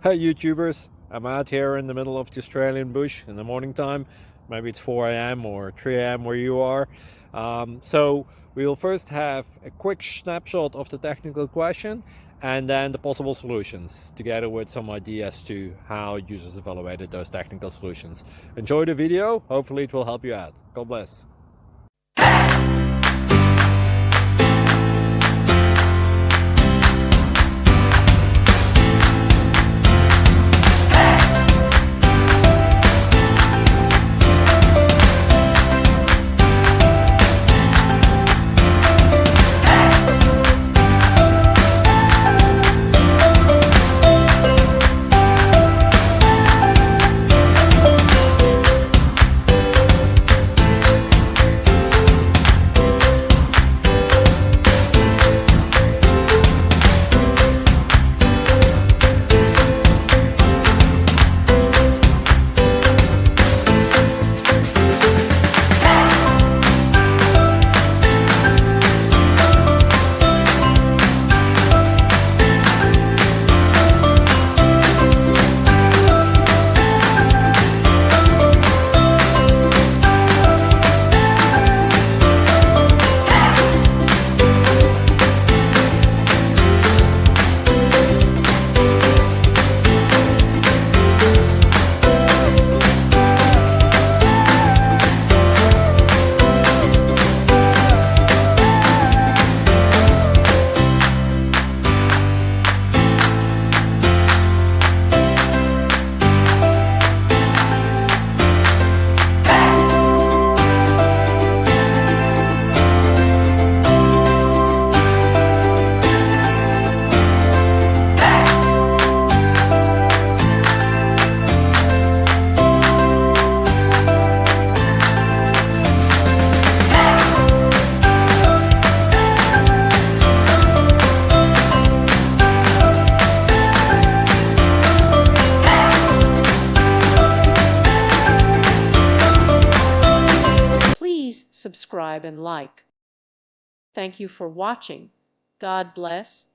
Hey YouTubers, I'm out here in the middle of the Australian bush in the morning time. Maybe it's 4 a.m. or 3 a.m. where you are. So we'll first have a quick snapshot of the technical question and then the possible solutions, together with some ideas to how users evaluated those technical solutions. Enjoy the video, hopefully it will help you out. God bless. Subscribe and like. Thank you for watching. God bless.